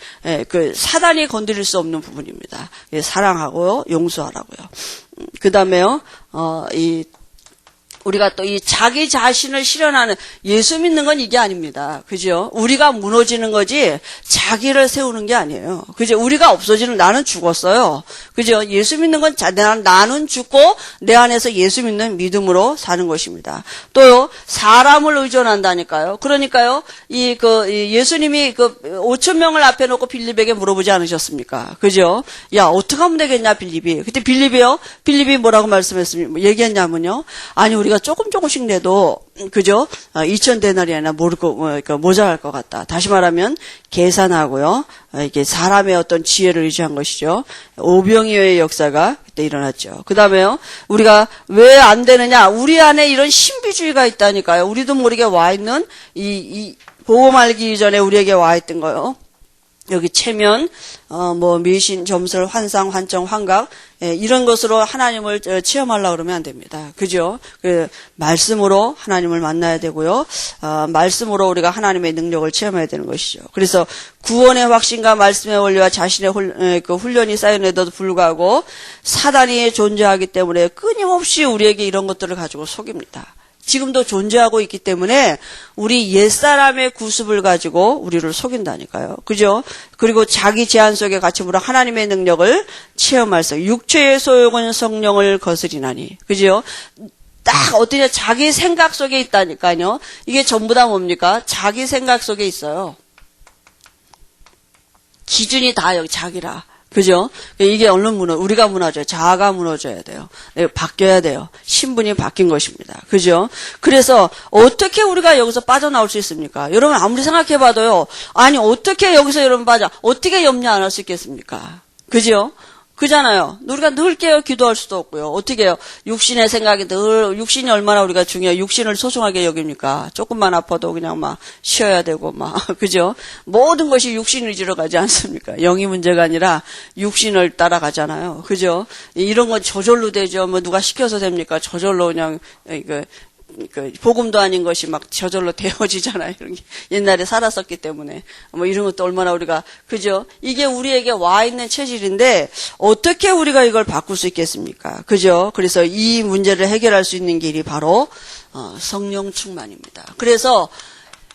사단이 건드릴 수 없는 부분입니다. 사랑하고요, 용서하라고요. 그다음에요. 우리가 또 이 자기 자신을 실현하는, 예수 믿는 건 이게 아닙니다. 그죠? 우리가 무너지는 거지 자기를 세우는 게 아니에요. 그죠? 우리가 없어지는, 나는 죽었어요. 그죠? 예수 믿는 건 나는 죽고 내 안에서 예수 믿는 믿음으로 사는 것입니다. 또요, 사람을 의존한다니까요. 그러니까요, 예수님이 5천 명을 앞에 놓고 빌립에게 물어보지 않으셨습니까? 그죠? 야, 어떻게 하면 되겠냐, 빌립이. 그때 빌립이 뭐라고 말씀했습니까? 얘기했냐면요. 아니, 우리가 조금씩 내도, 그죠? 2,000데나리나 모자랄 것 같다. 다시 말하면, 계산하고요. 이게 사람의 어떤 지혜를 의지한 것이죠. 오병이어의 역사가 그때 일어났죠. 그 다음에요. 우리가 왜 안 되느냐? 우리 안에 이런 신비주의가 있다니까요. 우리도 모르게 와 있는, 보험 알기 이전에 우리에게 와 있던 거요. 여기 체면, 미신, 점설, 환상, 환청, 환각, 이런 것으로 하나님을 체험하려고 그러면 안 됩니다. 그죠? 말씀으로 하나님을 만나야 되고요. 말씀으로 우리가 하나님의 능력을 체험해야 되는 것이죠. 그래서 구원의 확신과 말씀의 원리와 자신의 훈련이 쌓여내도 불구하고 사단이 존재하기 때문에 끊임없이 우리에게 이런 것들을 가지고 속입니다. 지금도 존재하고 있기 때문에 우리 옛사람의 구습을 가지고 우리를 속인다니까요. 그죠? 그리고 자기 제한 속에 갇힘으로 하나님의 능력을 체험할 수, 육체의 소욕은 성령을 거스리나니. 그죠? 딱 어떠냐, 자기 생각 속에 있다니까요. 이게 전부 다 뭡니까? 자기 생각 속에 있어요. 기준이 다 여기 자기라. 그죠? 이게 얼른 우리가 무너져요. 자아가 무너져야 돼요. 바뀌어야 돼요. 신분이 바뀐 것입니다. 그죠? 그래서 어떻게 우리가 여기서 빠져나올 수 있습니까? 여러분 아무리 생각해봐도요. 아니 어떻게 여기서 여러분 어떻게 염려 안 할 수 있겠습니까? 그죠? 그잖아요. 우리가 늘 깨어 기도할 수도 없고요. 어떻게 해요? 육신의 생각이 육신이 얼마나 우리가 중요해요. 육신을 소중하게 여깁니까? 조금만 아파도 그냥 쉬어야 되고 그죠? 모든 것이 육신 위주로 가지 않습니까? 영이 문제가 아니라 육신을 따라가잖아요. 그죠? 이런 건 저절로 되죠. 누가 시켜서 됩니까? 저절로 그냥, 복음도 아닌 것이 저절로 되어지잖아요. 이런 게 옛날에 살았었기 때문에. 이런 것도 얼마나 우리가, 그죠? 이게 우리에게 와 있는 체질인데, 어떻게 우리가 이걸 바꿀 수 있겠습니까? 그죠? 그래서 이 문제를 해결할 수 있는 길이 바로, 성령 충만입니다. 그래서,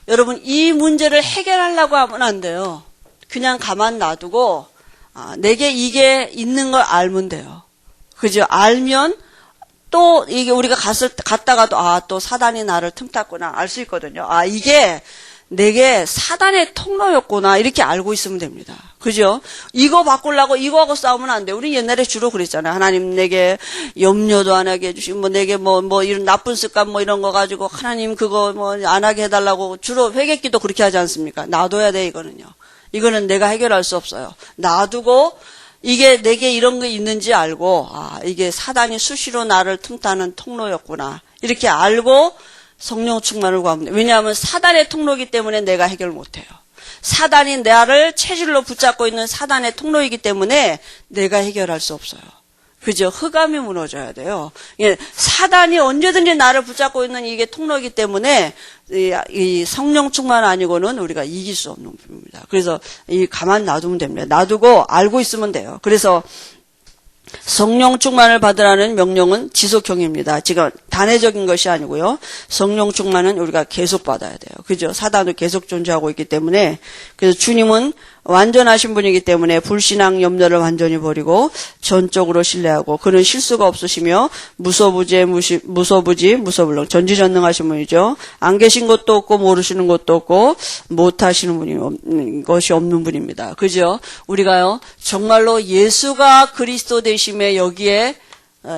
여러분, 이 문제를 해결하려고 하면 안 돼요. 그냥 가만 놔두고, 내게 이게 있는 걸 알면 돼요. 그죠? 알면, 또 이게 우리가 갔다가도 또 사단이 나를 틈탔구나 알 수 있거든요. 이게 내게 사단의 통로였구나 이렇게 알고 있으면 됩니다. 그죠? 이거 바꾸려고 이거하고 싸우면 안 돼. 우리 옛날에 주로 그랬잖아요. 하나님 내게 염려도 안 하게 해주시고 내게 이런 나쁜 습관 이런 거 가지고 하나님 그거 안 하게 해달라고 주로 회개기도 그렇게 하지 않습니까? 놔둬야 돼 이거는요. 이거는 내가 해결할 수 없어요. 놔두고 이게 내게 이런 게 있는지 알고 이게 사단이 수시로 나를 틈타는 통로였구나 이렇게 알고 성령 충만을 구합니다. 왜냐하면 사단의 통로이기 때문에 내가 해결 못해요. 사단이 나를 체질로 붙잡고 있는 사단의 통로이기 때문에 내가 해결할 수 없어요. 그죠? 흑암이 무너져야 돼요. 사단이 언제든지 나를 붙잡고 있는 이게 통로이기 때문에 이 성령 충만 아니고는 우리가 이길 수 없는 부분입니다. 그래서 가만 놔두면 됩니다. 놔두고 알고 있으면 돼요. 그래서 성령 충만을 받으라는 명령은 지속형입니다. 지금 단회적인 것이 아니고요. 성령 충만은 우리가 계속 받아야 돼요. 그죠? 사단도 계속 존재하고 있기 때문에 그래서 주님은 완전하신 분이기 때문에 불신앙 염려를 완전히 버리고 전적으로 신뢰하고 그는 실수가 없으시며 무소불능 전지전능하신 분이죠. 안 계신 것도 없고 모르시는 것도 없고 못하시는 것이 없는 분입니다. 그죠? 우리가요 정말로 예수가 그리스도 되심에 여기에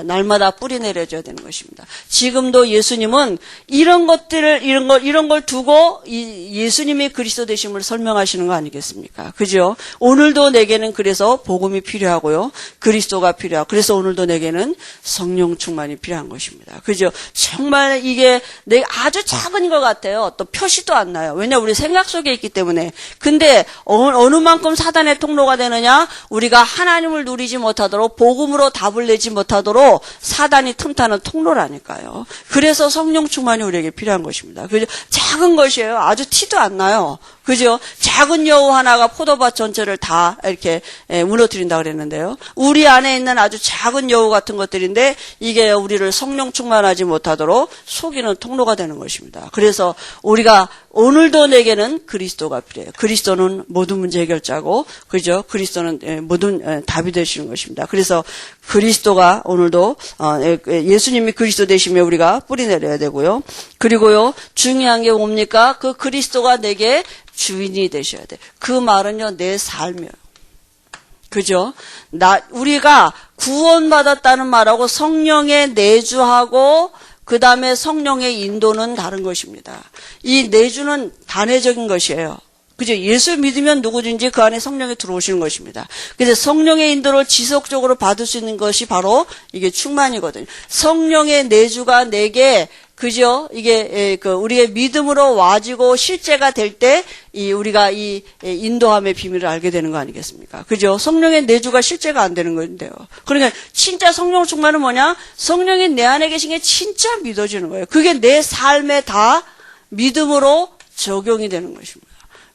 날마다 뿌리 내려줘야 되는 것입니다. 지금도 예수님은 이런 걸 두고 예수님이 그리스도 되심을 설명하시는 거 아니겠습니까? 그죠? 오늘도 내게는 그래서 복음이 필요하고요. 그리스도가 필요하고 그래서 오늘도 내게는 성령 충만이 필요한 것입니다. 그죠? 정말 이게 아주 작은 것 같아요. 또 표시도 안 나요. 왜냐 우리 생각 속에 있기 때문에. 근데 어느 만큼 사단의 통로가 되느냐? 우리가 하나님을 누리지 못하도록 복음으로 답을 내지 못하도록 사단이 틈타는 통로라니까요. 그래서 성령 충만이 우리에게 필요한 것입니다. 그죠? 작은 것이에요. 아주 티도 안 나요. 그죠? 작은 여우 하나가 포도밭 전체를 다 이렇게 무너뜨린다고 그랬는데요. 우리 안에 있는 아주 작은 여우 같은 것들인데 이게 우리를 성령 충만하지 못하도록 속이는 통로가 되는 것입니다. 그래서 우리가 오늘도 내게는 그리스도가 필요해요. 그리스도는 모든 문제 해결자고, 그죠? 그리스도는 모든 답이 되시는 것입니다. 그래서 그리스도가 오늘도 예수님이 그리스도 되시면 우리가 뿌리 내려야 되고요. 그리고요, 중요한 게 뭡니까? 그 그리스도가 내게 주인이 되셔야 돼. 그 말은요, 내 삶이에요. 그죠? 우리가 구원받았다는 말하고 성령의 내주하고 그 다음에 성령의 인도는 다른 것입니다. 이 내주는 단회적인 것이에요. 그죠? 예수 믿으면 누구든지 그 안에 성령이 들어오시는 것입니다. 그래서 성령의 인도를 지속적으로 받을 수 있는 것이 바로 이게 충만이거든요. 성령의 내주가 내게 그죠? 이게 우리의 믿음으로 와지고 실제가 될 때 우리가 이 인도함의 비밀을 알게 되는 거 아니겠습니까? 그죠? 성령의 내주가 실제가 안 되는 건데요. 그러니까 진짜 성령 충만은 뭐냐? 성령이 내 안에 계신 게 진짜 믿어지는 거예요. 그게 내 삶에 다 믿음으로 적용이 되는 것입니다.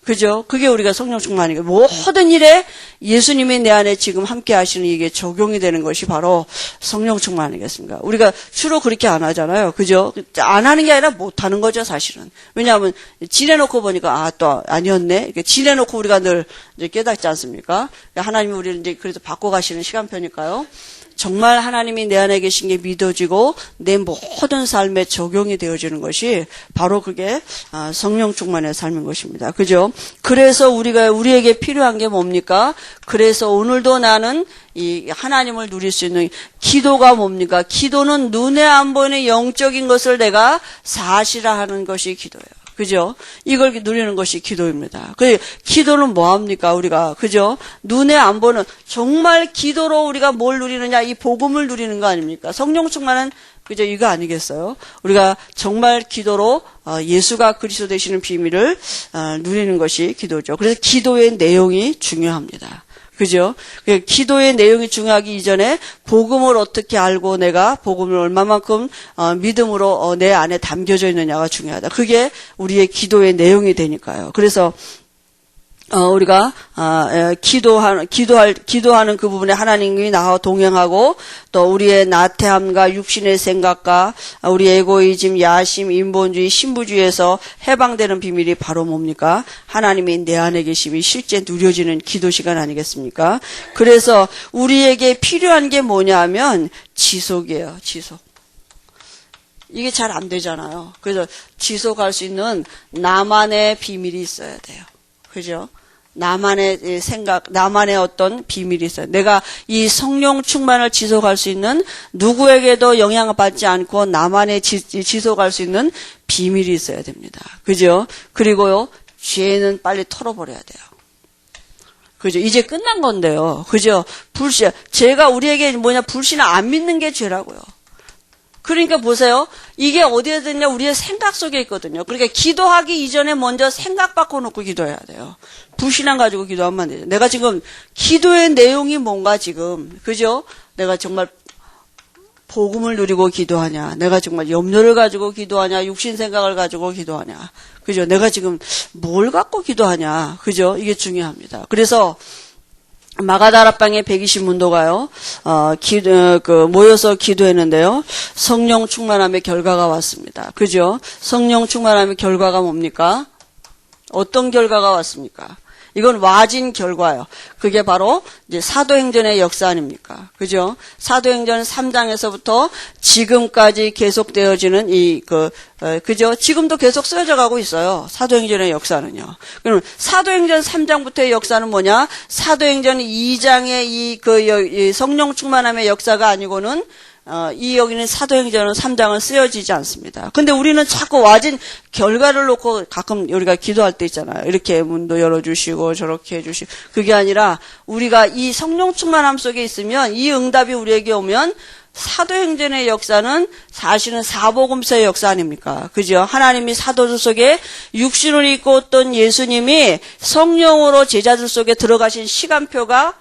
그죠? 그게 우리가 성령 충만이고 모든 일에 예수님이 내 안에 지금 함께 하시는 이게 적용이 되는 것이 바로 성령 충만 아니겠습니까? 우리가 주로 그렇게 안 하잖아요. 그죠? 안 하는 게 아니라 못 하는 거죠, 사실은. 왜냐하면 지내놓고 보니까 또 아니었네. 이렇게 지내놓고 우리가 늘 이제 깨닫지 않습니까? 하나님이 우리를 이제 그래도 바꿔 가시는 시간표니까요. 정말 하나님이 내 안에 계신 게 믿어지고 내 모든 삶에 적용이 되어지는 것이 바로 그게 성령 충만의 삶인 것입니다. 그죠? 그래서 우리에게 필요한 게 뭡니까? 그래서 오늘도 나는 이 하나님을 누릴 수 있는 기도가 뭡니까? 기도는 눈에 안 보이는 영적인 것을 내가 사실화하는 것이 기도예요. 그죠? 이걸 누리는 것이 기도입니다. 그 기도는 뭐 합니까? 우리가 그죠? 눈에 안 보는 정말 기도로 우리가 뭘 누리느냐? 이 복음을 누리는 거 아닙니까? 성령 충만은 그죠? 이거 아니겠어요? 우리가 정말 기도로 예수가 그리스도 되시는 비밀을 누리는 것이 기도죠. 그래서 기도의 내용이 중요합니다. 그죠? 기도의 내용이 중요하기 이전에 복음을 어떻게 알고 내가 복음을 얼마만큼 믿음으로 내 안에 담겨져 있느냐가 중요하다. 그게 우리의 기도의 내용이 되니까요. 그래서 우리가 기도하는 그 부분에 하나님이 나와 동행하고 또 우리의 나태함과 육신의 생각과 우리 에고이즘, 야심, 인본주의, 신부주의에서 해방되는 비밀이 바로 뭡니까? 하나님이 내 안에 계심이 실제 누려지는 기도 시간 아니겠습니까? 그래서 우리에게 필요한 게 뭐냐 하면 지속이에요. 지속. 이게 잘 안 되잖아요. 그래서 지속할 수 있는 나만의 비밀이 있어야 돼요. 그죠? 나만의 생각, 나만의 어떤 비밀이 있어요. 내가 이 성령 충만을 지속할 수 있는 누구에게도 영향을 받지 않고 나만의 지속할 수 있는 비밀이 있어야 됩니다. 그죠? 그리고요, 죄는 빨리 털어버려야 돼요. 그죠? 이제 끝난 건데요. 그죠? 불신, 죄가 우리에게 불신을 안 믿는 게 죄라고요. 그러니까 보세요. 이게 어디에 있냐? 우리의 생각 속에 있거든요. 그러니까 기도하기 이전에 먼저 생각 바꿔놓고 기도해야 돼요. 불신앙 가지고 기도하면 안 되죠. 내가 지금 기도의 내용이 뭔가 지금, 그죠? 내가 정말 복음을 누리고 기도하냐? 내가 정말 염려를 가지고 기도하냐? 육신 생각을 가지고 기도하냐? 그죠? 내가 지금 뭘 갖고 기도하냐? 그죠? 이게 중요합니다. 그래서 마가다락방에 120문도가요, 모여서 기도했는데요, 성령 충만함의 결과가 왔습니다. 그죠? 성령 충만함의 결과가 뭡니까? 어떤 결과가 왔습니까? 이건 와진 결과예요. 그게 바로 이제 사도행전의 역사 아닙니까? 그죠? 사도행전 3장에서부터 지금까지 계속되어지는 그죠? 지금도 계속 쓰여져 가고 있어요. 사도행전의 역사는요. 그럼 사도행전 3장부터의 역사는 뭐냐? 사도행전 2장의 이 성령 충만함의 역사가 아니고는 여기는 사도행전 3장은 쓰여지지 않습니다. 근데 우리는 자꾸 와진 결과를 놓고 가끔 우리가 기도할 때 있잖아요. 이렇게 문도 열어주시고 저렇게 해주시고. 그게 아니라 우리가 이 성령 충만함 속에 있으면 이 응답이 우리에게 오면 사도행전의 역사는 사실은 사복음서의 역사 아닙니까? 그죠? 하나님이 사도들 속에 육신을 입고 어떤 예수님이 성령으로 제자들 속에 들어가신 시간표가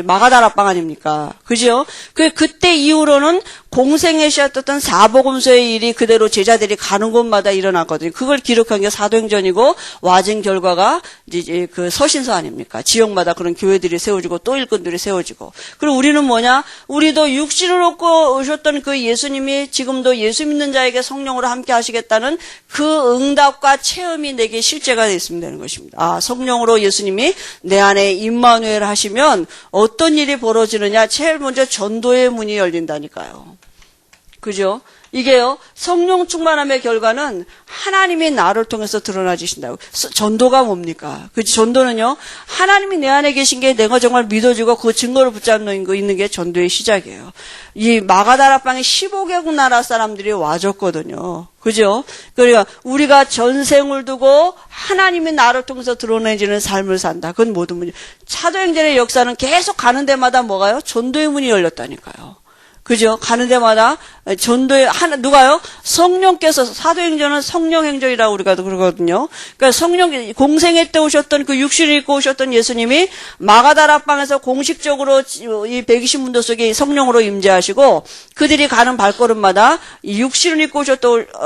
마가다락방 아닙니까? 그죠? 그때 이후로는 공생에 시작됐던 사복음서의 일이 그대로 제자들이 가는 곳마다 일어났거든요. 그걸 기록한 게 사도행전이고 와진 결과가 이제 그 서신서 아닙니까? 지역마다 그런 교회들이 세워지고 또 일꾼들이 세워지고. 그리고 우리는 뭐냐? 우리도 육신을 얻고 오셨던 그 예수님이 지금도 예수 믿는 자에게 성령으로 함께 하시겠다는 그 응답과 체험이 내게 실제가 됐으면 되는 것입니다. 아, 성령으로 예수님이 내 안에 임마누엘 하시면 어떤 일이 벌어지느냐? 제일 먼저 전도의 문이 열린다니까요. 그죠? 이게요, 성령 충만함의 결과는 하나님이 나를 통해서 드러나지신다고. 전도가 뭡니까? 그 전도는요, 하나님이 내 안에 계신 게 내가 정말 믿어지고 그 증거를 붙잡는 거 있는 게 전도의 시작이에요. 이 마가다락방에 15개국 나라 사람들이 와줬거든요. 그죠? 그러니까 우리가 전생을 두고 하나님이 나를 통해서 드러내지는 삶을 산다. 그건 모든 문제. 사도행전의 역사는 계속 가는 데마다 뭐가요? 전도의 문이 열렸다니까요. 그죠? 가는 데마다 전도에 누가요? 성령께서 사도행전은 성령행전이라고 우리가 그러거든요. 그러니까 성령 공생애 때 오셨던 그 육신을 입고 오셨던 예수님이 마가다락방에서 공식적으로 이 120문도 속에 성령으로 임재하시고 그들이 가는 발걸음마다 이 육신을 입고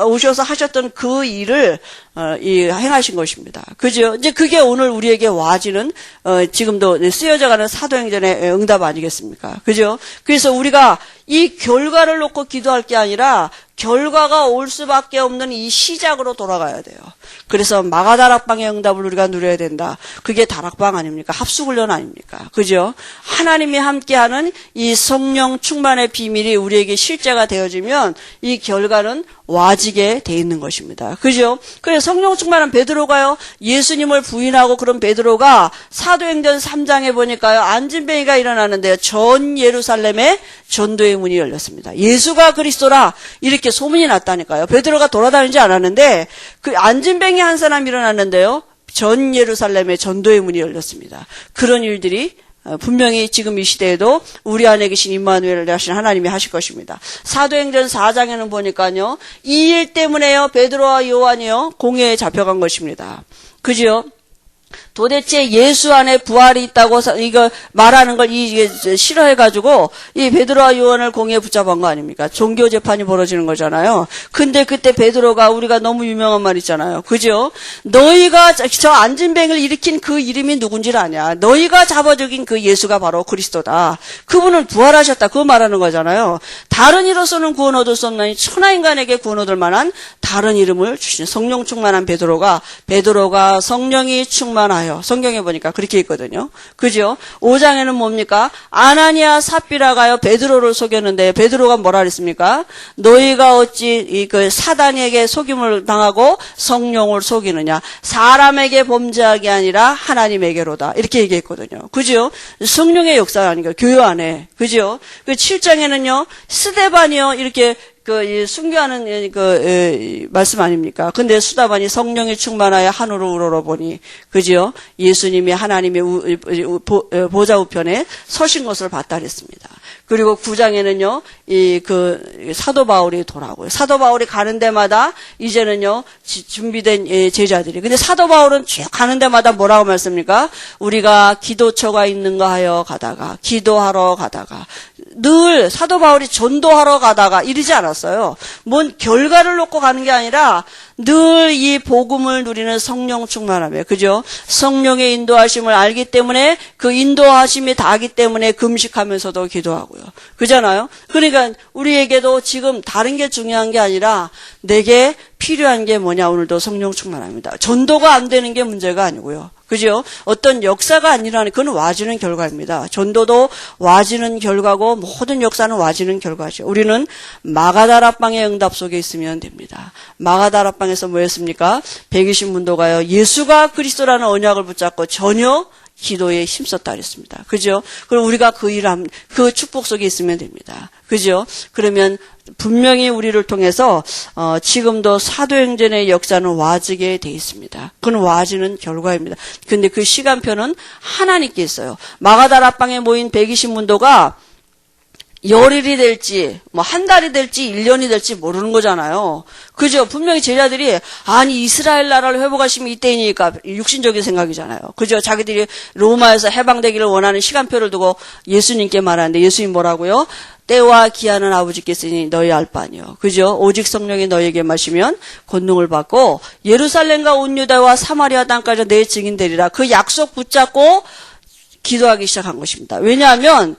오셔서 하셨던 그 일을 행하신 것입니다. 그죠? 이제 그게 오늘 우리에게 와지는 지금도 쓰여져가는 사도행전의 응답 아니겠습니까? 그죠? 그래서 우리가 이 결과를 놓고 기도할 게 아니라 결과가 올 수밖에 없는 이 시작으로 돌아가야 돼요. 그래서 마가다락방의 응답을 우리가 누려야 된다. 그게 다락방 아닙니까? 합숙훈련 아닙니까? 그죠? 하나님이 함께하는 이 성령 충만의 비밀이 우리에게 실제가 되어지면 이 결과는 와지게 돼 있는 것입니다. 그죠? 그래서 성령 충만한 베드로가요, 예수님을 부인하고 그런 베드로가 사도행전 3장에 보니까요, 안진뱅이가 일어나는데요, 전 예루살렘에 전도의 문이 열렸습니다. 예수가 그리스도라 이렇게 소문이 났다니까요. 베드로가 돌아다니지 않았는데 그 안진뱅이 한 사람 일어났는데요, 전 예루살렘에 전도의 문이 열렸습니다. 그런 일들이 분명히 지금 이 시대에도 우리 안에 계신 임마누엘을 하신 하나님이 하실 것입니다. 사도행전 4장에는 보니까요, 이 일 때문에요, 베드로와 요한이요, 공회에 잡혀간 것입니다. 그죠? 도대체 예수 안에 부활이 있다고 이거 말하는 걸 이게 싫어해가지고 이 베드로와 요한을 공회에 붙잡은 거 아닙니까? 종교 재판이 벌어지는 거잖아요. 근데 그때 베드로가 우리가 너무 유명한 말 있잖아요. 그죠? 너희가 저 안진뱅이를 일으킨 그 이름이 누군지를 아냐? 너희가 잡아 죽인 그 예수가 바로 그리스도다. 그분은 부활하셨다. 그거 말하는 거잖아요. 다른 이로서는 구원 얻을 수 없나니 천하 인간에게 구원 얻을 만한 다른 이름을 주신 성령 충만한 베드로가 성령이 충만하여 성경에 보니까 그렇게 있거든요. 그죠? 5장에는 뭡니까? 아나니아 삽비라가요 베드로를 속였는데 베드로가 뭐라 그랬습니까? 너희가 어찌 그 사단에게 속임을 당하고 성령을 속이느냐? 사람에게 범죄하게 아니라 하나님에게로다. 이렇게 얘기했거든요. 그죠? 성령의 역사 아닌가? 교회 안에. 그죠? 그 7장에는요. 스데반이요. 이렇게 순교하는 말씀 아닙니까? 근데 수다반이 성령이 충만하여 하늘을 우러러보니, 그죠? 예수님이 하나님의 보좌 우편에 서신 것을 봤다 그랬습니다. 그리고 9장에는요, 사도 바울이 돌아오고요. 사도 바울이 가는 데마다 이제는요, 준비된 제자들이. 근데 사도 바울은 쭉 가는 데마다 뭐라고 말씀입니까? 우리가 기도처가 있는가 하여 가다가, 기도하러 가다가, 늘 사도 바울이 전도하러 가다가 이러지 않았어요. 뭔 결과를 놓고 가는 게 아니라 늘 이 복음을 누리는 성령 충만함에, 그죠? 성령의 인도하심을 알기 때문에 그 인도하심이 다하기 때문에 금식하면서도 기도하고요. 그잖아요? 그러니까 우리에게도 지금 다른 게 중요한 게 아니라 내게 필요한 게 뭐냐? 오늘도 성령 충만합니다. 전도가 안 되는 게 문제가 아니고요. 그죠? 어떤 역사가 아니라는, 그건 와지는 결과입니다. 전도도 와지는 결과고 모든 역사는 와지는 결과죠. 우리는 마가다락방의 응답 속에 있으면 됩니다. 마가다락방에서 뭐였습니까? 120문도가요. 예수가 그리스도라는 언약을 붙잡고 전혀 기도에 힘썼다 그랬습니다. 그죠? 그럼 우리가 그 축복 속에 있으면 됩니다. 그죠? 그러면 분명히 우리를 통해서 지금도 사도행전의 역사는 와지게 돼 있습니다. 그건 와지는 결과입니다. 근데 그 시간표는 하나님께 있어요. 마가다락방에 모인 120문도가 열일이 될지, 뭐, 한 달이 될지, 1년이 될지 모르는 거잖아요. 그죠? 분명히 제자들이, 아니, 이스라엘 나라를 회복하시면 이때이니까, 육신적인 생각이잖아요. 그죠? 자기들이 로마에서 해방되기를 원하는 시간표를 두고 예수님께 말하는데, 예수님 뭐라고요? 때와 기한은 아버지께서 너희 알 바 아니요. 그죠? 오직 성령이 너희에게 마시면 권능을 받고, 예루살렘과 온 유다와 사마리아 땅까지 내 증인 되리라. 그 약속 붙잡고 기도하기 시작한 것입니다. 왜냐하면,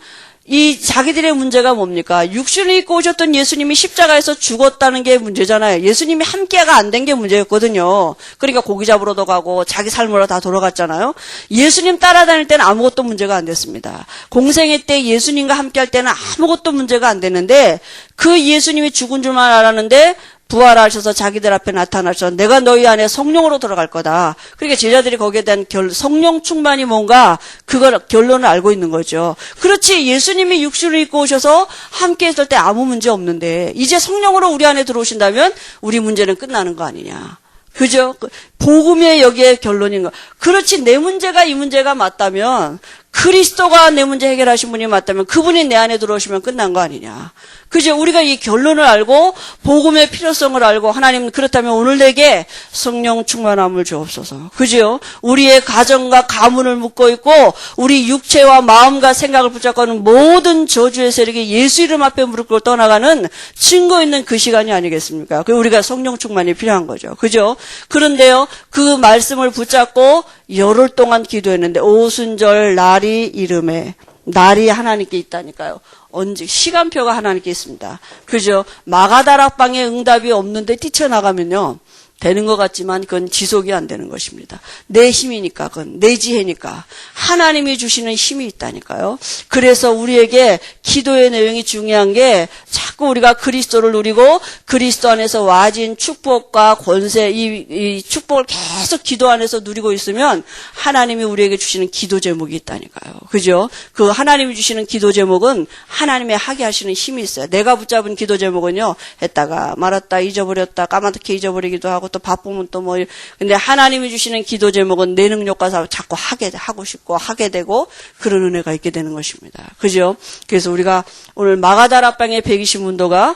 이 자기들의 문제가 뭡니까? 육신을 입고 오셨던 예수님이 십자가에서 죽었다는 게 문제잖아요. 예수님이 함께가 안 된 게 문제였거든요. 그러니까 고기 잡으러도 가고 자기 삶으로 다 돌아갔잖아요. 예수님 따라다닐 때는 아무것도 문제가 안 됐습니다. 공생애 때 예수님과 함께할 때는 아무것도 문제가 안 됐는데 그 예수님이 죽은 줄만 알았는데 부활하셔서 자기들 앞에 나타나셔서 내가 너희 안에 성령으로 들어갈 거다. 그러니까 제자들이 거기에 대한 성령 충만이 뭔가 그걸 결론을 알고 있는 거죠. 그렇지, 예수님이 육신을 입고 오셔서 함께 했을 때 아무 문제 없는데 이제 성령으로 우리 안에 들어오신다면 우리 문제는 끝나는 거 아니냐. 그죠? 복음의 여기에 결론인 거. 그렇지, 내 문제가 이 문제가 맞다면 그리스도가 내 문제 해결하신 분이 맞다면 그분이 내 안에 들어오시면 끝난 거 아니냐. 그죠? 우리가 이 결론을 알고 복음의 필요성을 알고 하나님 그렇다면 오늘 내게 성령 충만함을 주옵소서. 그죠? 우리의 가정과 가문을 묶고 있고 우리 육체와 마음과 생각을 붙잡고 있는 모든 저주의 세력이 예수 이름 앞에 무릎 꿇고 떠나가는 증거 있는 그 시간이 아니겠습니까? 그 우리가 성령 충만이 필요한 거죠. 그죠? 그런데요, 그 말씀을 붙잡고 열흘 동안 기도했는데 오순절 날이 이름에 날이 하나님께 있다니까요. 언제 시간표가 하나님께 있습니다. 그죠? 마가다락방에 응답이 없는데 뛰쳐나가면요. 되는 것 같지만 그건 지속이 안 되는 것입니다. 내 힘이니까, 그건 내 지혜니까. 하나님이 주시는 힘이 있다니까요. 그래서 우리에게 기도의 내용이 중요한 게 자꾸 우리가 그리스도를 누리고 그리스도 안에서 와진 축복과 권세, 이 축복을 계속 기도 안에서 누리고 있으면 하나님이 우리에게 주시는 기도 제목이 있다니까요. 그죠? 그 하나님이 주시는 기도 제목은 하나님의 하게 하시는 힘이 있어요. 내가 붙잡은 기도 제목은요. 했다가 말았다 잊어버렸다 까맣게 잊어버리기도 하고 또 바쁘면 또 뭐 근데 하나님이 주시는 기도 제목은 내 능력과 자꾸 하고 싶고 하게 되고 그런 은혜가 있게 되는 것입니다. 그죠? 그래서 우리가 오늘 마가다락방의 120문도가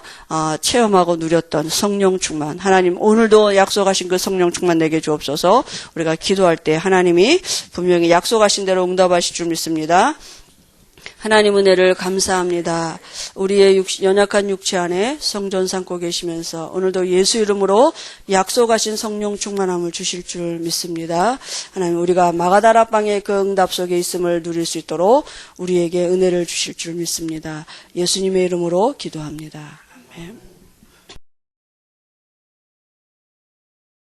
체험하고 누렸던 성령 충만 하나님 오늘도 약속하신 그 성령 충만 내게 주옵소서. 우리가 기도할 때 하나님이 분명히 약속하신 대로 응답하실 줄 믿습니다. 하나님 은혜를 감사합니다. 우리의 연약한 육체 안에 성전 삼고 계시면서 오늘도 예수 이름으로 약속하신 성령 충만함을 주실 줄 믿습니다. 하나님 우리가 마가다락방의 그 응답 속에 있음을 누릴 수 있도록 우리에게 은혜를 주실 줄 믿습니다. 예수님의 이름으로 기도합니다. 아멘.